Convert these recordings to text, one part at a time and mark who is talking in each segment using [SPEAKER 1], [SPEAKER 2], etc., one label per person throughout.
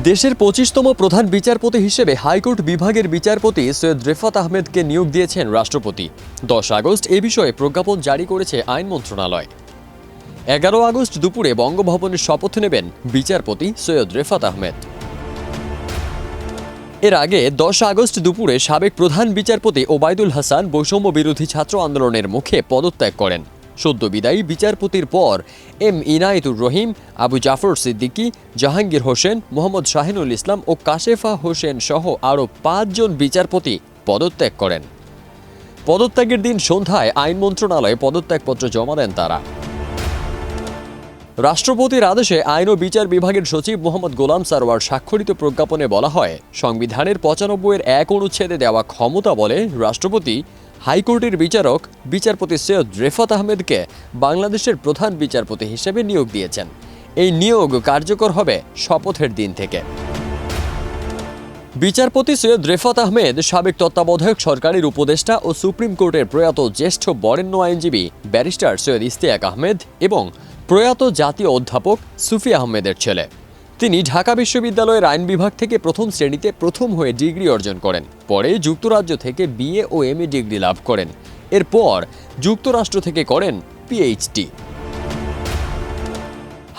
[SPEAKER 1] দেশের ২৫তম প্রধান বিচারপতি হিসেবে হাইকোর্ট বিভাগের বিচারপতি সৈয়দ রেফাত আহমেদকে নিয়োগ দিয়েছেন রাষ্ট্রপতি। ১০ আগস্ট এ বিষয়ে প্রজ্ঞাপন জারি করেছে আইন মন্ত্রণালয়। ১১ আগস্ট দুপুরে বঙ্গভবনে শপথ নেবেন বিচারপতি সৈয়দ রেফাত আহমেদ। এর আগে ১০ আগস্ট দুপুরে সাবেক প্রধান বিচারপতি ওবায়দুল হাসান বৈষম্য বিরোধী ছাত্র আন্দোলনের মুখে পদত্যাগ করেন। সদ্য বিদায়ী বিচারপতির পর এম ইনায়েতুর রহিম, আবু জাফর সিদ্দিকী, জাহাঙ্গীর হোসেন, মোহাম্মদ শাহিনুল ইসলাম ও কাশেফা হোসেন সহ আরও ৫ জন বিচারপতি পদত্যাগ করেন। পদত্যাগের দিন সন্ধ্যায় আইন মন্ত্রণালয়ে পদত্যাগপত্র জমা দেন তারা। রাষ্ট্রপতির আদেশে আইন ও বিচার বিভাগের সচিব মোহাম্মদ গোলাম সারওয়ার স্বাক্ষরিত প্রজ্ঞাপনে বলা হয়, সংবিধানের ৯৫-এর ১ অনুচ্ছেদে দেওয়া ক্ষমতা বলে রাষ্ট্রপতি হাইকোর্টের বিচারপতি সৈয়দ রেফাত আহমেদকে বাংলাদেশের প্রধান বিচারপতি হিসেবে নিয়োগ দিয়েছেন। এই নিয়োগ কার্যকর হবে শপথের দিন থেকে। বিচারপতি সৈয়দ রেফাত আহমেদ সাবেক তত্ত্বাবধায়ক সরকারের উপদেষ্টা ও সুপ্রিম কোর্টের প্রয়াত জ্যেষ্ঠ বরেণ্য আইনজীবী ব্যারিস্টার সৈয়দ ইশতিয়াক আহমেদ এবং প্রয়াত জাতীয় অধ্যাপক সুফি আহমেদের ছেলে। তিনি ঢাকা বিশ্ববিদ্যালয়ের আইন বিভাগ থেকে প্রথম শ্রেণীতে প্রথম হয়ে ডিগ্রি অর্জন করেন। পরে যুক্তরাজ্য থেকে বিএ ও এমএ ডিগ্রি লাভ করেন। এরপর যুক্তরাষ্ট্র থেকে করেন পিএইচডি।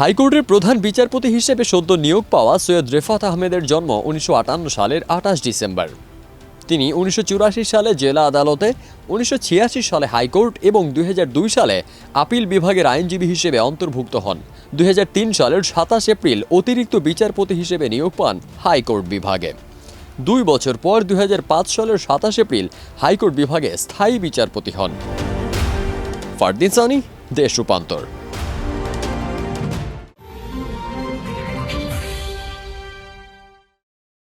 [SPEAKER 1] হাইকোর্টের প্রধান বিচারপতি হিসেবে সদ্য নিয়োগ পাওয়া সৈয়দ রেফাত আহমেদের জন্ম ১৯৫৮ সালের ২৮ ডিসেম্বর। তিনি ১৯৮৪ সালে জেলা আদালতে, ১৯৮৬ সালে হাইকোর্ট এবং ২০০২ সালে আপিল বিভাগের আইনজীবী হিসেবে অন্তর্ভুক্ত হন। ২০০৩ সালের ২৭ এপ্রিল অতিরিক্ত বিচারপতি হিসেবে নিয়োগ পান হাইকোর্ট বিভাগে। ২ বছর পর ২০০৫ সালের ২৭ এপ্রিল হাইকোর্ট বিভাগে স্থায়ী বিচারপতি হন। ফারদিন সানি, দেশ রূপান্তর।